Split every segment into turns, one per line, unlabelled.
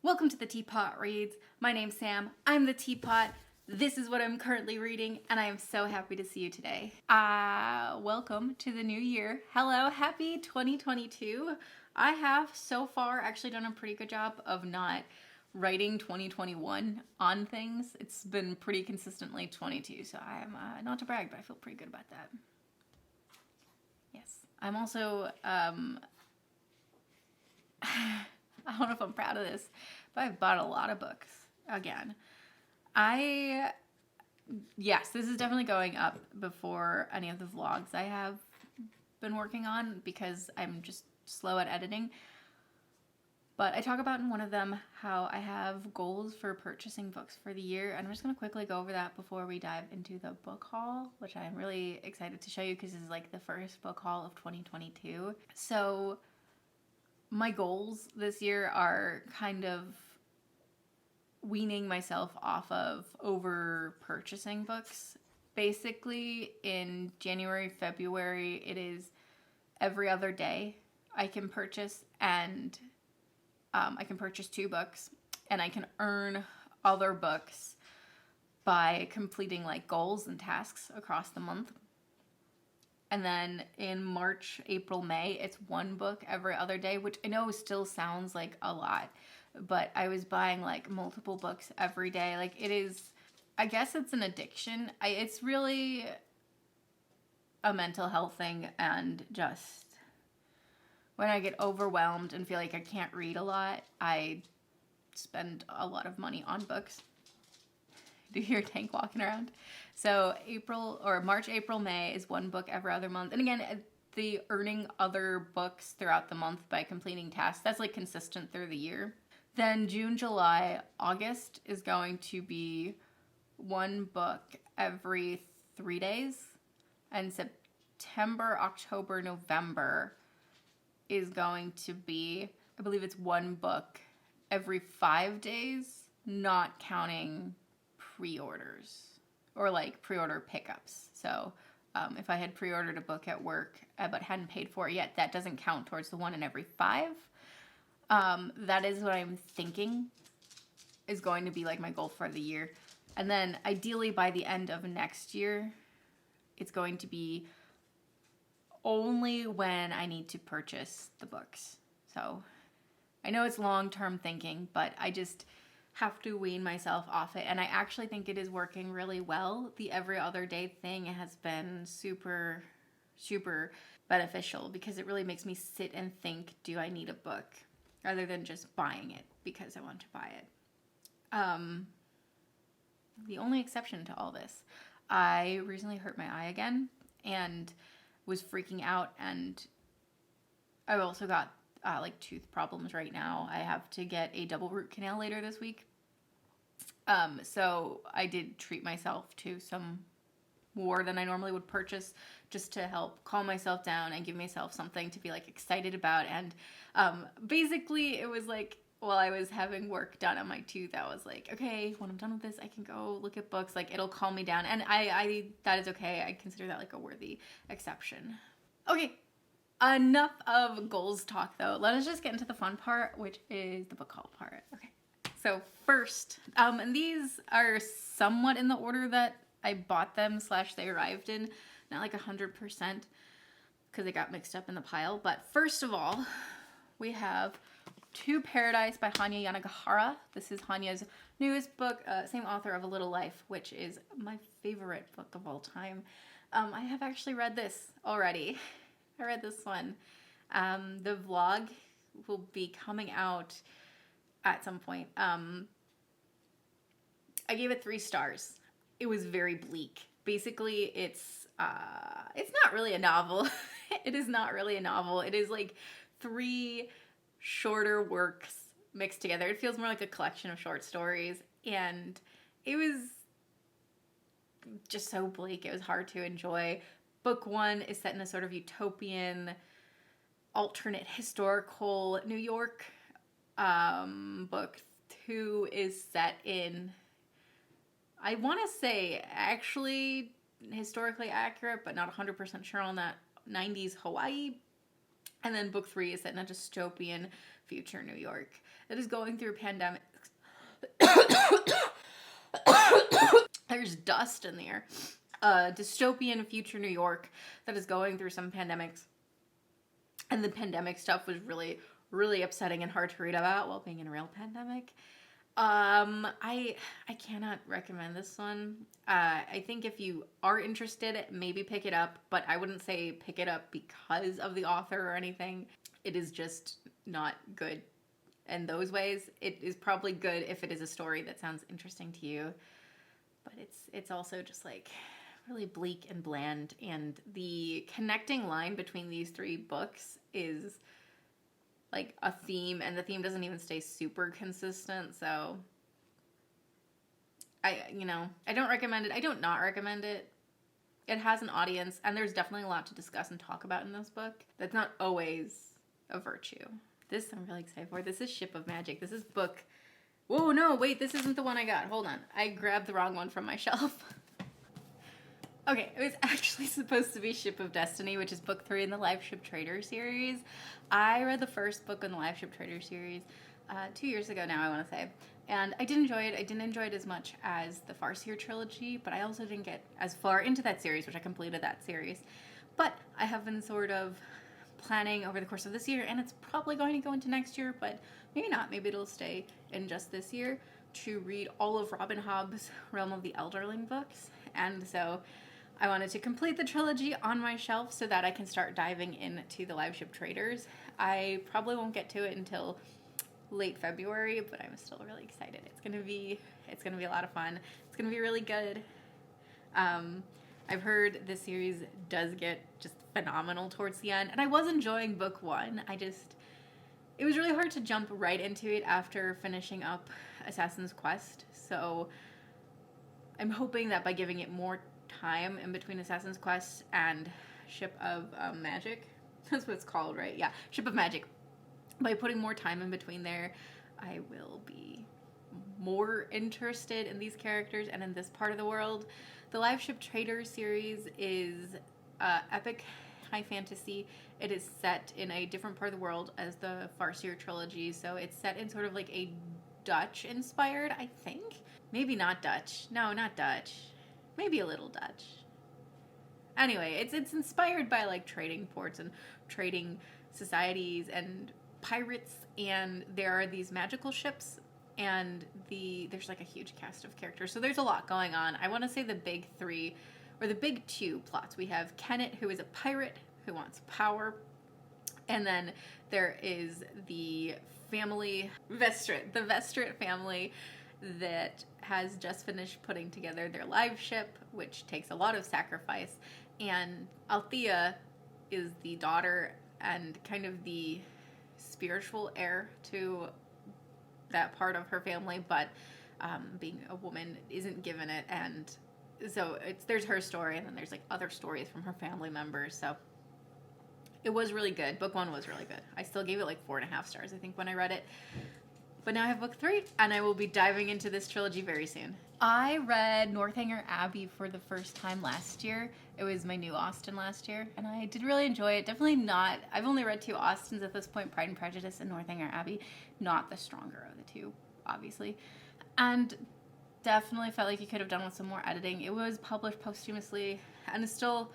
Welcome to the Teapot Reads. My name's Sam. I'm the Teapot. This is what I'm currently reading, and I am so happy to see you today. Welcome to the new year. Hello, happy 2022. I have so far actually done a pretty good job of not writing 2021 on things. It's been pretty consistently 22, so I'm not to brag, but I feel pretty good about that. Yes. I'm also, I don't know if I'm proud of this, but I've bought a lot of books again. Yes, this is definitely going up before any of the vlogs I have been working on because I'm just slow at editing. But I talk about in one of them how I have goals for purchasing books for the year. And I'm just going to quickly go over that before we dive into the book haul, which I'm really excited to show you because this is like the first book haul of 2022. So my goals this year are kind of weaning myself off of over purchasing books. Basically, in January, February, it is every other day I can purchase, and I can purchase 2 books, and I can earn other books by completing like goals and tasks across the month. And then in March, April, May, it's 1 book every other day, which I know still sounds like a lot, but I was buying like multiple books every day. Like it is, I guess it's an addiction. It's really a mental health thing, and just when I get overwhelmed and feel like I can't read a lot, I spend a lot of money on books. Do you hear a tank walking around? So March, April, May is 1 book every other month. And again, the earning other books throughout the month by completing tasks, that's like consistent through the year. Then June, July, August is going to be 1 book every 3 days. And September, October, November is going to be, I believe it's 1 book every 5 days, not counting pre-orders or like pre-order pickups. So if I had pre-ordered a book at work but hadn't paid for it yet, that doesn't count towards the 1 in every 5. That is what I'm thinking is going to be like my goal for the year. And then ideally by the end of next year, it's going to be only when I need to purchase the books. So I know it's long-term thinking, but I just have to wean myself off it. And I actually think it is working really well. The every other day thing has been super, super beneficial because it really makes me sit and think, do I need a book? Rather than just buying it because I want to buy it. The only exception to all this, I recently hurt my eye again and was freaking out, and I've also got like tooth problems right now. I have to get a double root canal later this week. So I did treat myself to some more than I normally would purchase just to help calm myself down and give myself something to be like excited about. And basically it was like while I was having work done on my tooth, I was like, okay, when I'm done with this, I can go look at books. Like it'll calm me down. And I that is okay. I consider that like a worthy exception. Okay. Enough of goals talk though. Let us just get into the fun part, which is the book haul part. Okay. So first, and these are somewhat in the order that I bought them / they arrived in, not like 100% because they got mixed up in the pile. But first of all, we have To Paradise by Hanya Yanagihara. This is Hanya's newest book, same author of A Little Life, which is my favorite book of all time. I have actually read this already. I read this one. The vlog will be coming out at some point. I gave it 3 stars. It was very bleak. Basically, it's not really a novel. It is not really a novel. It is like 3 shorter works mixed together. It feels more like a collection of short stories, and it was just so bleak. It was hard to enjoy. Book 1 is set in a sort of utopian, alternate historical New York. Book 2 is set in, I want to say, actually historically accurate, but not 100% sure on that, 90s Hawaii. And then book 3 is set in a dystopian future New York. that is going through pandemic. There's dust in the air. Dystopian future New York that is going through some pandemics. And the pandemic stuff was really, really upsetting and hard to read about while being in a real pandemic. I cannot recommend this one. I think if you are interested, maybe pick it up, but I wouldn't say pick it up because of the author or anything. It is just not good in those ways. It is probably good if it is a story that sounds interesting to you, but it's also just like really bleak and bland, and the connecting line between these three books is like a theme, and the theme doesn't even stay super consistent, so I don't recommend it. I don't not recommend it. It has an audience, and there's definitely a lot to discuss and talk about in this book. That's not always a virtue. This I'm really excited for. This is Ship of Magic. This is book... Whoa, no, wait, this isn't the one I got. Hold on. I grabbed the wrong one from my shelf. Okay, it was actually supposed to be Ship of Destiny, which is book 3 in the Live Ship Trader series. I read the first book in the Live Ship Trader series 2 years ago now, I want to say. And I did enjoy it. I didn't enjoy it as much as the Farseer trilogy, but I also didn't get as far into that series, which I completed that series. But I have been sort of planning over the course of this year, and it's probably going to go into next year, but maybe not. Maybe it'll stay in just this year, to read all of Robin Hobb's Realm of the Elderling books. And so I wanted to complete the trilogy on my shelf so that I can start diving into the Live Ship Traders. I probably won't get to it until late February, but I'm still really excited. It's gonna be a lot of fun. It's gonna be really good. I've heard this series does get just phenomenal towards the end, and I was enjoying book 1. It was really hard to jump right into it after finishing up Assassin's Quest, so I'm hoping that by giving it more time in between Assassin's Quest and Ship of Magic, that's what it's called, right? Yeah, Ship of Magic. By putting more time in between there, I will be more interested in these characters and in this part of the world. The Live Ship Trader series is epic high fantasy. It is set in a different part of the world as the Farseer trilogy, so it's set in sort of like a Dutch-inspired, I think? Maybe not Dutch. No, not Dutch. Maybe a little Dutch. Anyway, it's inspired by like trading ports and trading societies and pirates, and there are these magical ships, and there's like a huge cast of characters. So there's a lot going on. I want to say the big 3 or the big 2 plots. We have Kenneth, who is a pirate who wants power, and then there is the family Vestrit, the Vestrit family that has just finished putting together their live ship, which takes a lot of sacrifice, and Althea is the daughter and kind of the spiritual heir to that part of her family, but being a woman isn't given it, and so there's her story, and then there's like other stories from her family members. So it was really good. Book 1 was really good. I still gave it like 4.5 stars, I think, when I read it. But now I have book 3, and I will be diving into this trilogy very soon. I read Northanger Abbey for the first time last year. It was my new Austen last year, and I did really enjoy it. Definitely not, I've only read 2 Austens at this point, Pride and Prejudice and Northanger Abbey. Not the stronger of the 2, obviously. And definitely felt like you could have done with some more editing. It was published posthumously, and it's still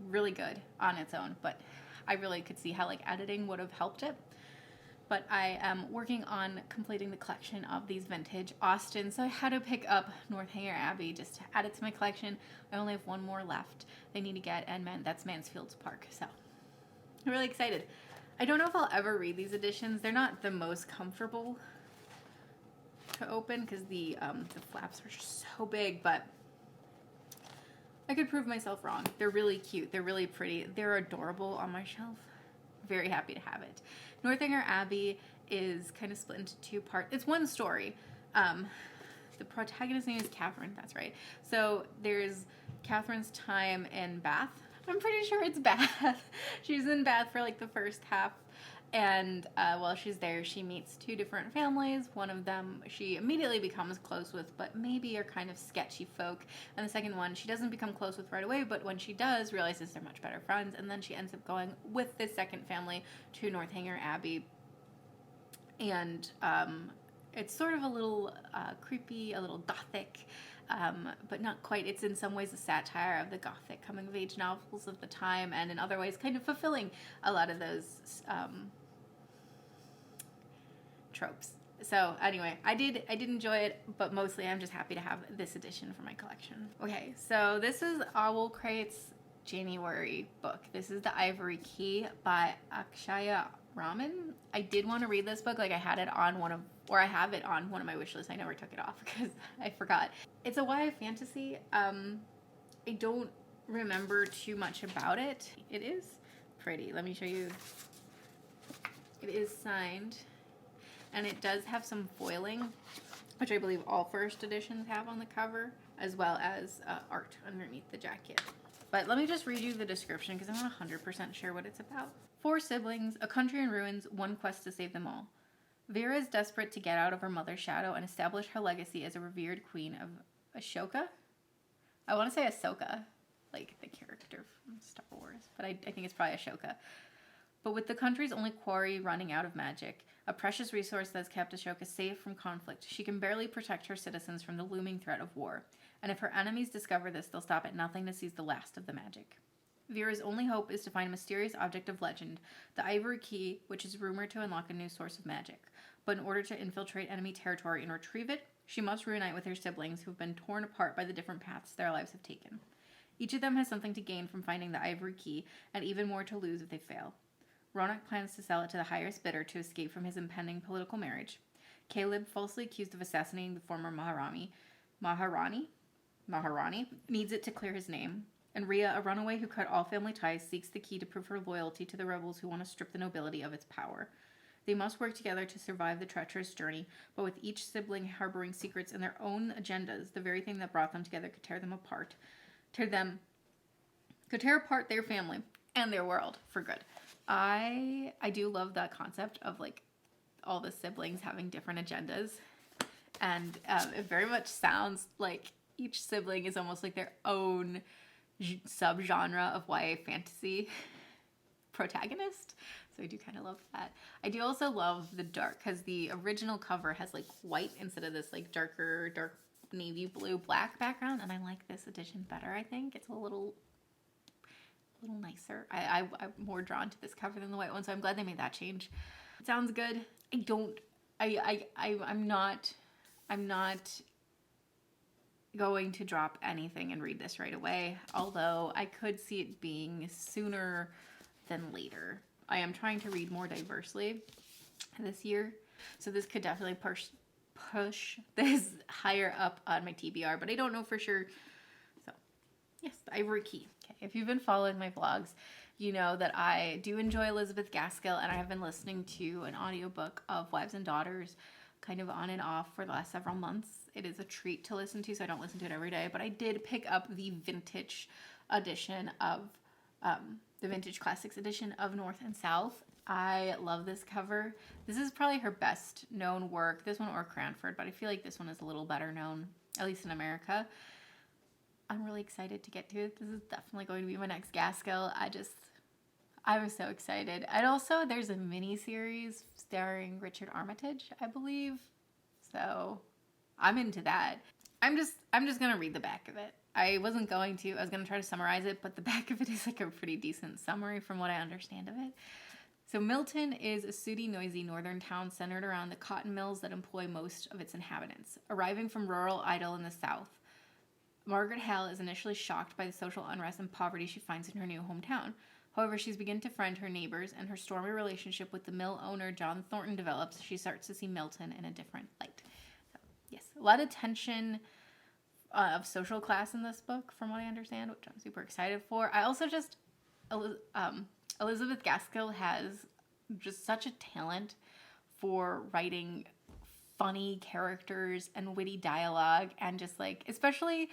really good on its own, but I really could see how like editing would have helped it. But I am working on completing the collection of these vintage Austens, so I had to pick up Northanger Abbey just to add it to my collection. I only have 1 more left they need to get, and that's Mansfield's Park, so I'm really excited. I don't know if I'll ever read these editions. They're not the most comfortable to open because the flaps are just so big, but I could prove myself wrong. They're really cute. They're really pretty. They're adorable on my shelf. Very happy to have it. Northanger Abbey is kind of split into 2 parts. It's one story. The protagonist's name is Catherine, that's right. So there's Catherine's time in Bath. I'm pretty sure it's Bath. She's in Bath for like the first half. And while she's there, she meets 2 different families. One of them she immediately becomes close with, but maybe are kind of sketchy folk. And the second one she doesn't become close with right away, but when she does, realizes they're much better friends. And then she ends up going with this second family to Northanger Abbey. And it's sort of a little creepy, a little gothic, but not quite. It's in some ways a satire of the gothic coming-of-age novels of the time, and in other ways kind of fulfilling a lot of those tropes. So anyway, I did enjoy it, but mostly I'm just happy to have this edition for my collection. Okay, so this is Owl Crate's January book. This is The Ivory Key by Akshaya Raman. I did want to read this book. Like, I had it on I have it on one of my wish lists. I never took it off because I forgot. It's a YA fantasy. I don't remember too much about it. It is pretty. Let me show you. It is signed, and it does have some foiling, which I believe all first editions have on the cover, as well as art underneath the jacket. But let me just read you the description because I'm not 100% sure what it's about. 4 siblings, a country in ruins, one quest to save them all. Vera is desperate to get out of her mother's shadow and establish her legacy as a revered queen of Ashoka. I want to say Ahsoka, like the character from Star Wars, but I think it's probably Ashoka. But with the country's only quarry running out of magic, a precious resource that's kept Ashoka safe from conflict, she can barely protect her citizens from the looming threat of war. And if her enemies discover this, they'll stop at nothing to seize the last of the magic. Vera's only hope is to find a mysterious object of legend, the Ivory Key, which is rumored to unlock a new source of magic. But in order to infiltrate enemy territory and retrieve it, she must reunite with her siblings who have been torn apart by the different paths their lives have taken. Each of them has something to gain from finding the Ivory Key, and even more to lose if they fail. Ronak plans to sell it to the highest bidder to escape from his impending political marriage. Caleb, falsely accused of assassinating the former Maharani, needs it to clear his name. And Rhea, a runaway who cut all family ties, seeks the key to prove her loyalty to the rebels who want to strip the nobility of its power. They must work together to survive the treacherous journey, but with each sibling harboring secrets and their own agendas, the very thing that brought them together could tear them apart. Could tear apart their family and their world for good. I do love that concept of like all the siblings having different agendas, and it very much sounds like each sibling is almost like their own subgenre of YA fantasy protagonist. So I do kind of love that. I do also love the dark, because the original cover has like white instead of this like dark navy blue black background, and I like this edition better. I think it's a little nicer. I'm more drawn to this cover than the white one, so I'm glad they made that change. It sounds good. I'm not going to drop anything and read this right away, although I could see it being sooner than later. I am trying to read more diversely this year, so this could definitely push this higher up on my TBR, but I don't know for sure. So yes, the Ivory Key. Okay, if you've been following my vlogs, you know that I do enjoy Elizabeth Gaskell, and I have been listening to an audiobook of Wives and Daughters kind of on and off for the last several months. It is a treat to listen to, so I don't listen to it every day, but I did pick up the vintage edition of the Vintage Classics edition of North and South. I love this cover. This is probably her best known work, this one or Cranford, but I feel like this one is a little better known, at least in America. I'm really excited to get to it. This is definitely going to be my next Gaskell. I was so excited. And also there's a mini series starring Richard Armitage, I believe. So I'm into that. I'm just gonna read the back of it. I was gonna try to summarize it, but the back of it is like a pretty decent summary from what I understand of it. So Milton is a sooty, noisy northern town centered around the cotton mills that employ most of its inhabitants. Arriving from rural Idle in the south, Margaret Hale is initially shocked by the social unrest and poverty she finds in her new hometown. However, she's begun to friend her neighbors, and her stormy relationship with the mill owner, John Thornton, develops. She starts to see Milton in a different light. So, yes, a lot of tension of social class in this book, from what I understand, which I'm super excited for. I also just, Elizabeth Gaskell has just such a talent for writing funny characters and witty dialogue, and just like, especially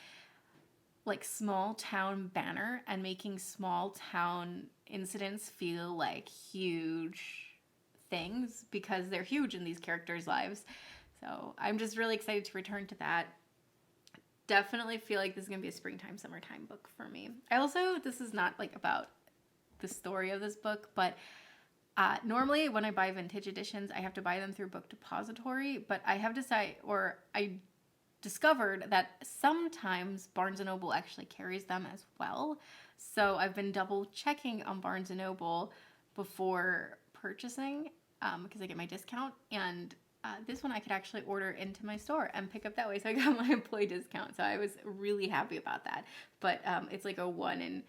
like small town banner and making small town incidents feel like huge things because they're huge in these characters' lives. So I'm just really excited to return to that. Definitely feel like this is going to be a springtime, summertime book for me. This is not like about the story of this book, but Normally, when I buy vintage editions, I have to buy them through Book Depository, but I discovered that sometimes Barnes & Noble actually carries them as well. So I've been double checking on Barnes & Noble before purchasing because I get my discount. And this one I could actually order into my store and pick up that way. So I got my employee discount. So I was really happy about that. But it's like a 1 in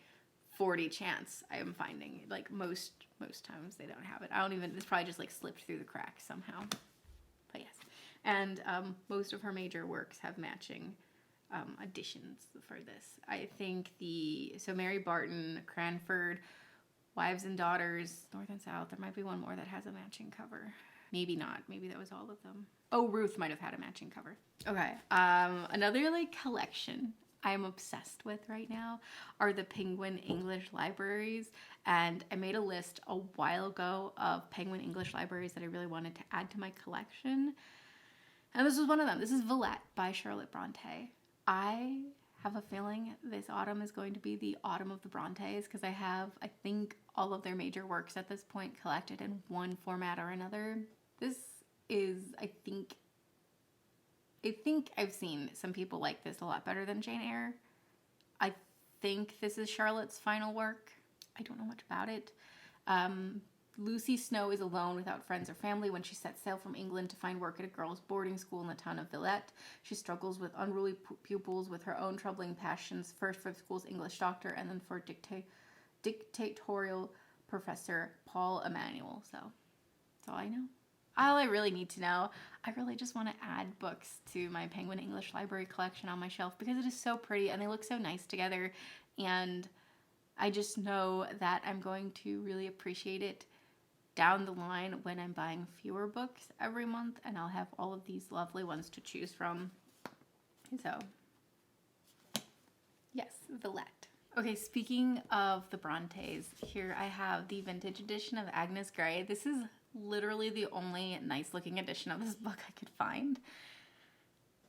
40 chance I am finding. Like most times they don't have it. It's probably just like slipped through the cracks somehow. But yes. And most of her major works have matching editions for this. I think Mary Barton, Cranford, Wives and Daughters, North and South, there might be one more that has a matching cover. Maybe not. Maybe that was all of them. Oh, Ruth might have had a matching cover. Okay. Another like collection I'm obsessed with right now are the Penguin English libraries. And I made a list a while ago of Penguin English libraries that I really wanted to add to my collection. And this was one of them. This is Valet by Charlotte Bronte. I have a feeling this autumn is going to be the autumn of the Brontes because I have, I think, all of their major works at this point collected in one format or another. This is, I think I've seen some people like this a lot better than Jane Eyre. I think this is Charlotte's final work. I don't know much about it. Lucy Snow is alone without friends or family when she sets sail from England to find work at a girls' boarding school in the town of Valet. She struggles with unruly pupils, with her own troubling passions, first for the school's English doctor and then for dictatorial Professor Paul Emanuel. So that's all I know. All I really need to know, I really just want to add books to my Penguin English Library collection on my shelf because it is so pretty and they look so nice together. And I just know that I'm going to really appreciate it down the line when I'm buying fewer books every month and I'll have all of these lovely ones to choose from. So, yes, Valet. Okay, speaking of the Brontes, here I have the vintage edition of Agnes Gray. This is literally the only nice looking edition of this book I could find.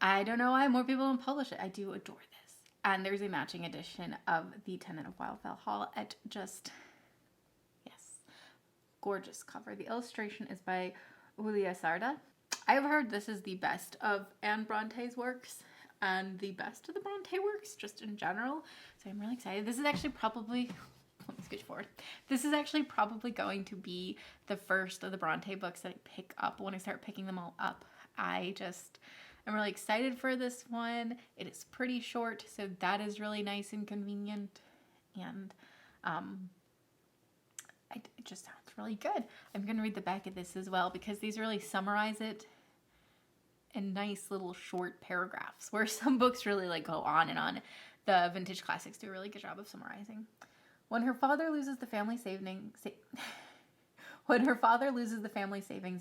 I don't know why more people don't publish it. I do adore this. And there's a matching edition of The Tenant of Wildfell Hall at just, yes, gorgeous cover. The illustration is by Julia Sarda. I've heard this is the best of Anne Bronte's works and the best of the Bronte works just in general. So I'm really excited. This is actually probably, let me scooch forward. This is actually probably going to be the first of the Bronte books that I pick up when I start picking them all up. I'm really excited for this one. It is pretty short, so that is really nice and convenient. And it just sounds really good. I'm going to read the back of this as well because these really summarize it in nice little short paragraphs where some books really like go on and on. The vintage classics do a really good job of summarizing. When her father loses the family savings,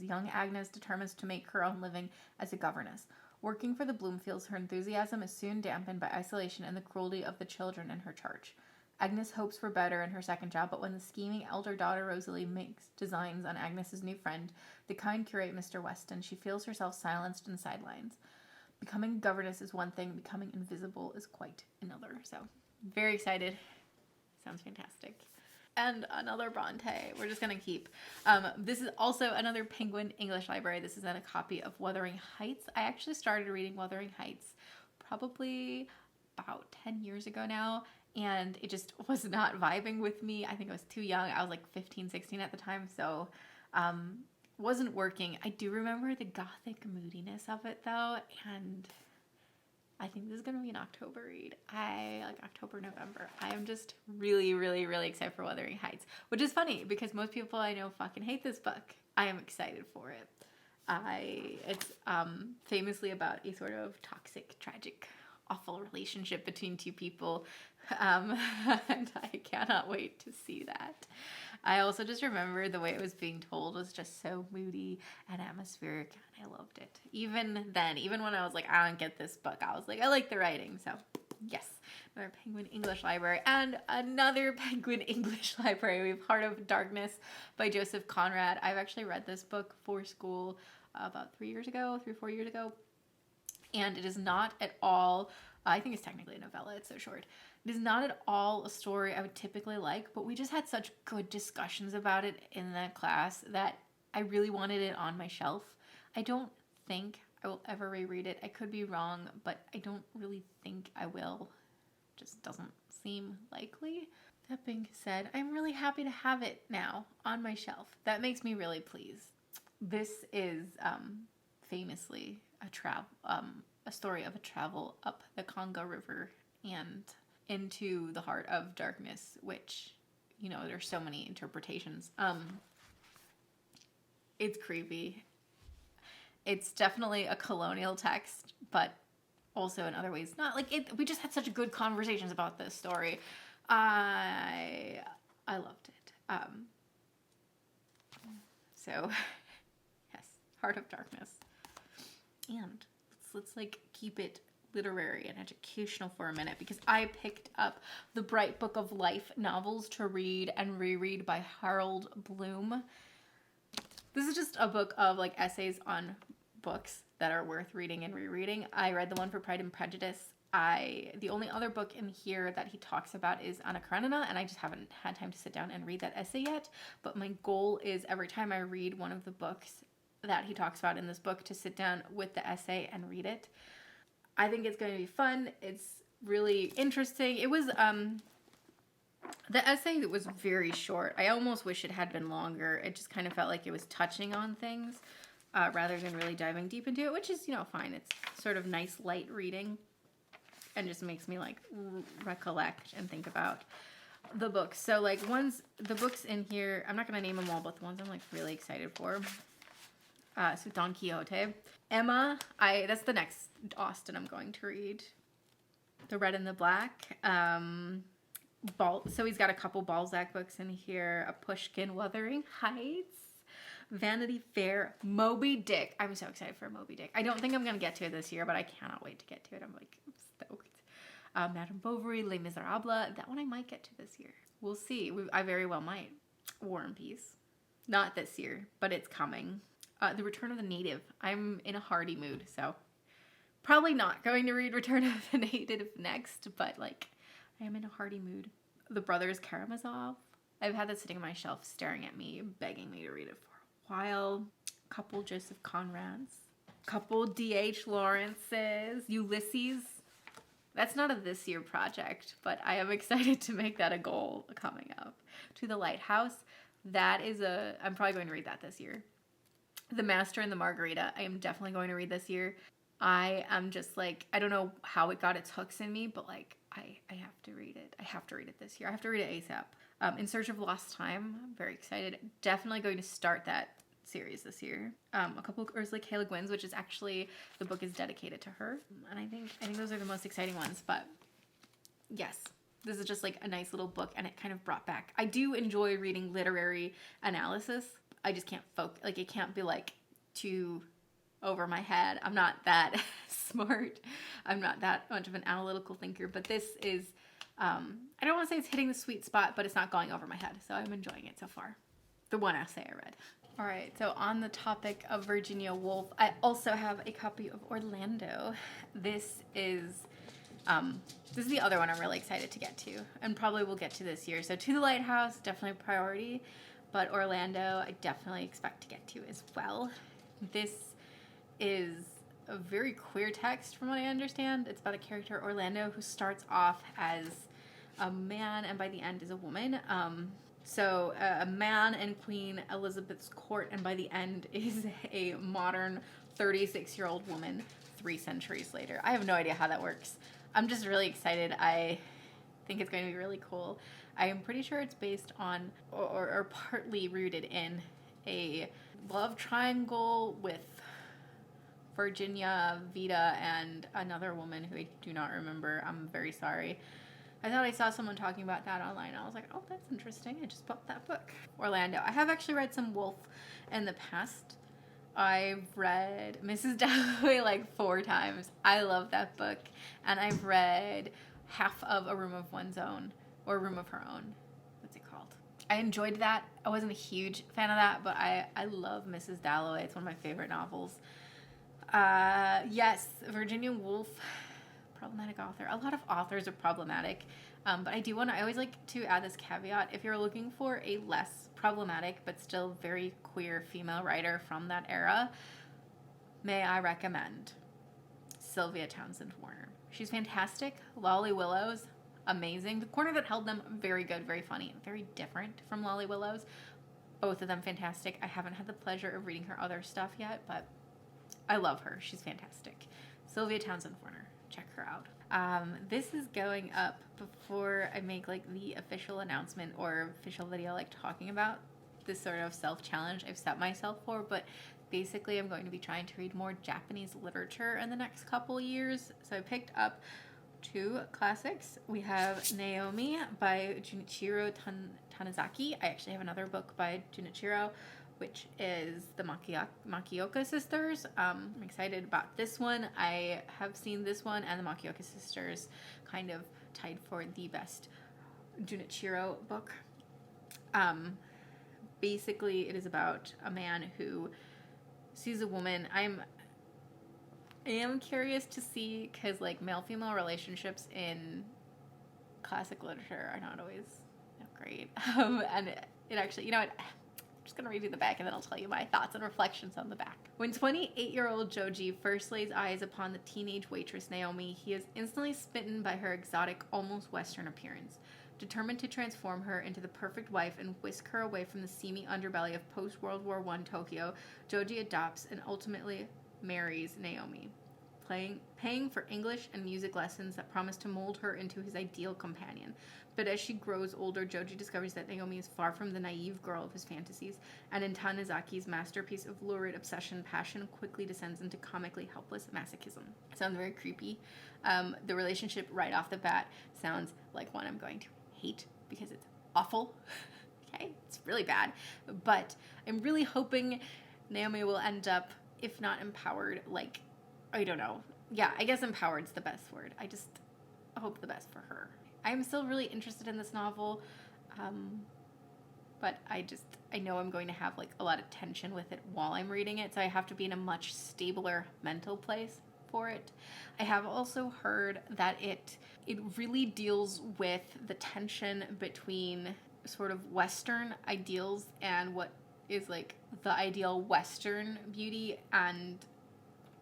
young Agnes determines to make her own living as a governess. Working for the Bloomfields, her enthusiasm is soon dampened by isolation and the cruelty of the children in her charge. Agnes hopes for better in her second job, but when the scheming elder daughter Rosalie makes designs on Agnes's new friend, the kind curate Mr. Weston, she feels herself silenced and sidelines. Becoming a governess is one thing, becoming invisible is quite another. So, very excited. Sounds fantastic. And another Bronte. We're just going to keep. This is also another Penguin English Library. This is a copy of Wuthering Heights. I actually started reading Wuthering Heights probably about 10 years ago now. And it just was not vibing with me. I think I was too young. I was like 15, 16 at the time. So wasn't working. I do remember the gothic moodiness of it though. And I think this is going to be an October read. Like October, November. I am just really, really, really excited for Wuthering Heights. Which is funny because most people I know fucking hate this book. I am excited for it. It's famously about a sort of toxic, tragic, awful relationship between two people. And I cannot wait to see that. I also just remember the way it was being told was just so moody and atmospheric, and I loved it. Even then, even when I was like, I don't get this book, I was like, I like the writing. So yes, another Penguin English Library and another Penguin English Library. We have Heart of Darkness by Joseph Conrad. I've actually read this book for school about 3 or 4 years ago. and it is not at all, I think it's technically a novella, it's so short. It is not at all a story I would typically like, but we just had such good discussions about it in that class that I really wanted it on my shelf. I don't think I will ever reread it. I could be wrong, but I don't really think I will. Just doesn't seem likely. That being said, I'm really happy to have it now on my shelf. That makes me really pleased. This is famously a story of a travel up the Congo River and into the heart of darkness, which, you know, there's so many interpretations. It's creepy. It's definitely a colonial text, but also in other ways not. Like, we just had such good conversations about this story. I loved it. So yes, Heart of Darkness. And let's like keep it literary and educational for a minute, because I picked up the Bright Book of Life novels to read and reread by Harold Bloom. This is just a book of like essays on books that are worth reading and rereading. I read the one for Pride and Prejudice. The only other book in here that he talks about is Anna Karenina, and I just haven't had time to sit down and read that essay yet. But my goal is every time I read one of the books that he talks about in this book to sit down with the essay and read it. I think it's going to be fun. It's really interesting. It was, the essay was very short. I almost wish it had been longer. It just kind of felt like it was touching on things rather than really diving deep into it, which is, you know, fine. It's sort of nice, light reading and just makes me, like, recollect and think about the books. So, like, the books in here, I'm not going to name them all, but the ones I'm, like, really excited for. So Don Quixote. Emma, that's the next Austen I'm going to read. The Red and the Black. So he's got a couple Balzac books in here. A Pushkin, Wuthering Heights. Vanity Fair. Moby Dick. I'm so excited for Moby Dick. I don't think I'm going to get to it this year, but I cannot wait to get to it. I'm like stoked. Madame Bovary, Les Miserables. That one I might get to this year. We'll see. I very well might. War and Peace. Not this year, but it's coming. The Return of the Native. I'm in a hearty mood, so probably not going to read Return of the Native next, but like I am in a hearty mood. The Brothers Karamazov. I've had that sitting on my shelf staring at me, begging me to read it for a while. A couple Joseph Conrads. A couple D.H. Lawrence's. Ulysses. That's not a this year project, but I am excited to make that a goal coming up. To the Lighthouse. That is I'm probably going to read that this year. The Master and the Margarita, I am definitely going to read this year. I am just like, I don't know how it got its hooks in me, but like, I have to read it. I have to read it this year. I have to read it ASAP. In Search of Lost Time, I'm very excited. Definitely going to start that series this year. A couple of Ursula K. Le Guin's, which is actually, the book is dedicated to her. And I think those are the most exciting ones, but yes. This is just like a nice little book, and it kind of brought back. I do enjoy reading literary analysis. I just can't focus. Like, it can't be like too over my head. I'm not that smart. I'm not that much of an analytical thinker. But this is, I don't want to say it's hitting the sweet spot, but it's not going over my head. So I'm enjoying it so far. The one essay I read. All right. So on the topic of Virginia Woolf, I also have a copy of Orlando. This is the other one I'm really excited to get to, and probably will get to this year. So To the Lighthouse, definitely a priority, but Orlando, I definitely expect to get to as well. This is a very queer text from what I understand. It's about a character, Orlando, who starts off as a man and by the end is a woman. So a man in Queen Elizabeth's court, and by the end is a modern 36-year-old woman 3 centuries later. I have no idea how that works. I'm just really excited. I think it's going to be really cool. I am pretty sure it's based on or partly rooted in a love triangle with Virginia, Vita, and another woman who I do not remember. I'm very sorry. I thought I saw someone talking about that online. I was like, oh, that's interesting. I just bought that book. Orlando. I have actually read some Woolf in the past. I've read Mrs. Dalloway like 4 times. I love that book. And I've read half of A Room of One's Own, or A Room of Her Own. What's it called? I enjoyed that. I wasn't a huge fan of that, but I love Mrs. Dalloway. It's one of my favorite novels. Yes, Virginia Woolf, problematic author. A lot of authors are problematic, but I always like to add this caveat. If you're looking for a less problematic but still very queer female writer from that era, may I recommend Sylvia Townsend Warner. She's fantastic. Lolly Willows, amazing. The Corner That Held Them, very good, very funny, very different from Lolly Willows. Both of them fantastic. I haven't had the pleasure of reading her other stuff yet, but I love her. She's fantastic. Sylvia Townsend Warner. Check her out. This is going up before I make like the official announcement or official video like talking about this sort of self-challenge I've set myself for, but basically I'm going to be trying to read more Japanese literature in the next couple years. So I picked up 2 classics. We have Naomi by Junichiro Tanizaki. I actually have another book by Junichiro, which is the Makioka Sisters. I'm excited about this one. I have seen this one and the Makioka Sisters kind of tied for the best Junichiro book. Basically, it is about a man who sees a woman. I am curious to see, because like male-female relationships in classic literature are not always great. And it actually, you know what? I'm just going to read you the back and then I'll tell you my thoughts and reflections on the back. When 28-year-old Joji first lays eyes upon the teenage waitress Naomi, he is instantly smitten by her exotic, almost Western appearance. Determined to transform her into the perfect wife and whisk her away from the seamy underbelly of post-World War I Tokyo, Joji adopts and ultimately marries Naomi, paying for English and music lessons that promise to mold her into his ideal companion. But as she grows older, Joji discovers that Naomi is far from the naive girl of his fantasies, and in Tanizaki's masterpiece of lurid obsession, passion quickly descends into comically helpless masochism. It sounds very creepy. The relationship right off the bat sounds like one I'm going to hate because it's awful. Okay, it's really bad. But I'm really hoping Naomi will end up, if not empowered, like, I don't know. Yeah, I guess empowered's the best word. I just hope the best for her. I'm still really interested in this novel, but I know I'm going to have like a lot of tension with it while I'm reading it, so I have to be in a much stabler mental place for it. I have also heard that it really deals with the tension between sort of Western ideals and what is like the ideal Western beauty and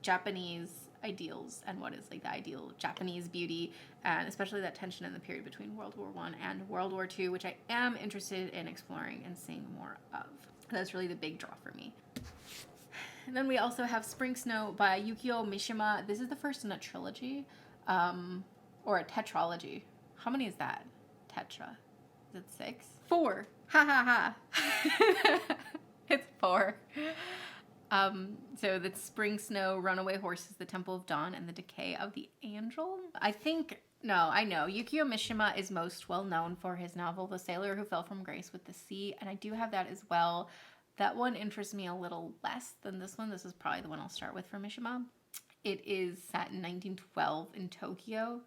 Japanese ideals and what is like the ideal Japanese beauty, and especially that tension in the period between World War I and World War II, which I am interested in exploring and seeing more of. That's really the big draw for me. And then we also have Spring Snow by Yukio Mishima. This is the first in a trilogy, or a tetralogy. How many is that? Tetra. Is it 6? 4. Ha ha ha. It's 4. So that's Spring Snow, Runaway Horses, The Temple of Dawn, and The Decay of the Angel. I know. Yukio Mishima is most well known for his novel, The Sailor Who Fell from Grace with the Sea, and I do have that as well. That one interests me a little less than this one. This is probably the one I'll start with for Mishima. It is set in 1912 in Tokyo,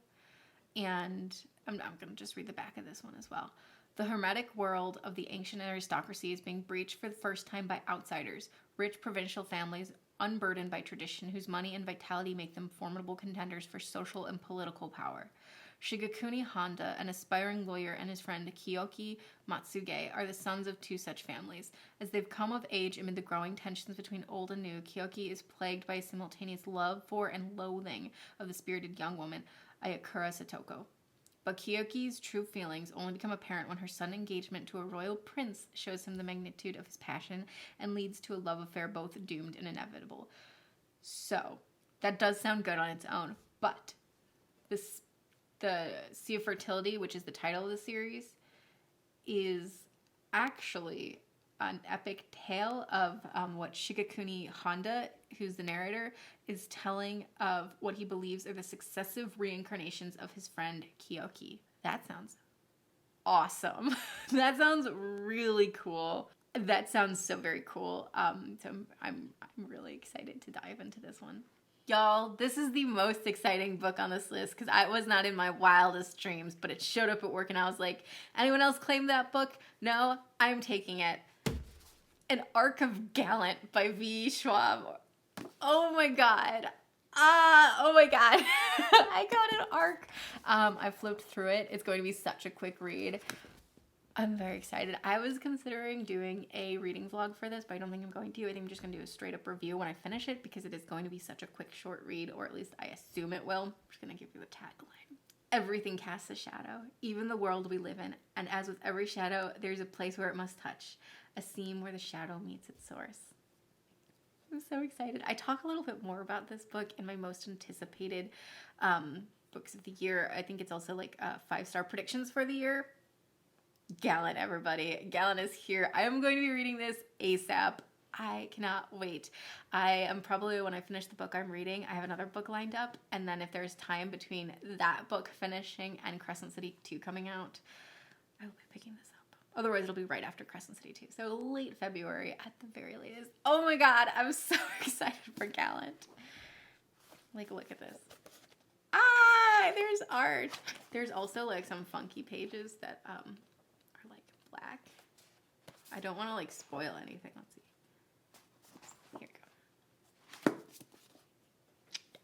and I'm going to just read the back of this one as well. The hermetic world of the ancient aristocracy is being breached for the first time by outsiders, rich provincial families unburdened by tradition, whose money and vitality make them formidable contenders for social and political power. Shigekuni Honda, an aspiring lawyer, and his friend Kiyoki Matsuge are the sons of 2 such families. As they've come of age amid the growing tensions between old and new, Kiyoki is plagued by a simultaneous love for and loathing of the spirited young woman, Ayakura Satoko. But Kiyoki's true feelings only become apparent when her sudden engagement to a royal prince shows him the magnitude of his passion and leads to a love affair both doomed and inevitable. So, that does sound good on its own, but the Sea of Fertility, which is the title of the series, is actually an epic tale of what Shigekuni Honda, who's the narrator, is telling of what he believes are the successive reincarnations of his friend Kiyoki. That sounds awesome. That sounds really cool. That sounds so very cool. So I'm really excited to dive into this one. Y'all, this is the most exciting book on this list because I was not in my wildest dreams, but it showed up at work and I was like, anyone else claim that book? No, I'm taking it. An Arc of Gallant by V. Schwab. Oh my god. Oh my god. I got an arc. I flipped through it. It's going to be such a quick read. I'm very excited. I was considering doing a reading vlog for this, but I don't think I'm going to. I think I'm just going to do a straight up review when I finish it because it is going to be such a quick, short read, or at least I assume it will. I'm just going to give you the tagline. Everything casts a shadow, even the world we live in, and as with every shadow, there's a place where it must touch, a seam where the shadow meets its source. I'm so excited. I talk a little bit more about this book in my most anticipated books of the year. I think it's also like 5-star predictions for the year. Gallant, everybody. Gallant is here. I am going to be reading this ASAP. I cannot wait. I am probably, when I finish the book I'm reading, I have another book lined up, and then if there's time between that book finishing and Crescent City 2 coming out, I will be picking this up. Otherwise, it'll be right after Crescent City 2. So late February at the very latest. Oh my god, I'm so excited for Gallant. Like, look at this. Ah, there's art. There's also like some funky pages that are like black. I don't want to like spoil anything. Let's see. Here we go.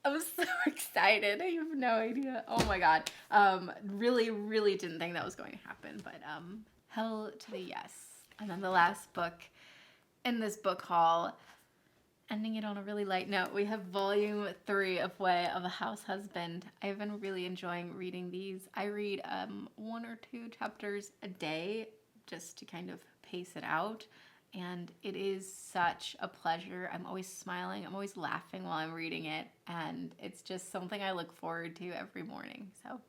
I'm so excited. I have no idea. Oh my god. Really, really didn't think that was going to happen, but hell to the yes. And then the last book in this book haul, ending it on a really light note, we have volume 3 of Way of a House Husband. I've been really enjoying reading these. I read 1 or 2 chapters a day just to kind of pace it out. And it is such a pleasure. I'm always smiling. I'm always laughing while I'm reading it. And it's just something I look forward to every morning. So,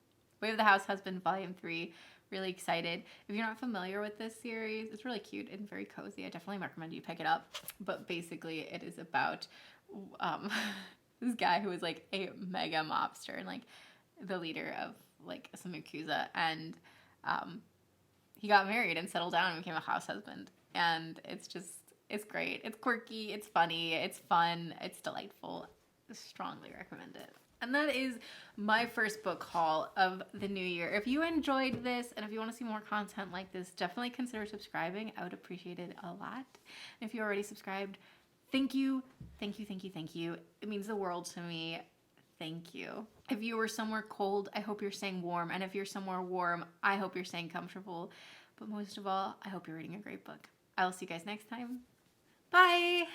Way of the House Husband, Volume 3. Really excited. If you're not familiar with this series, it's really cute and very cozy. I definitely recommend you pick it up. But basically, it is about this guy who is like a mega mobster and like the leader of like some Yakuza. And he got married and settled down and became a house husband. And it's great. It's quirky, it's funny, it's fun, it's delightful. I strongly recommend it. And that is my first book haul of the new year. If you enjoyed this and if you want to see more content like this, definitely consider subscribing. I would appreciate it a lot. If you're already subscribed, thank you. Thank you, thank you, thank you. It means the world to me. Thank you. If you were somewhere cold, I hope you're staying warm. And if you're somewhere warm, I hope you're staying comfortable. But most of all, I hope you're reading a great book. I will see you guys next time. Bye!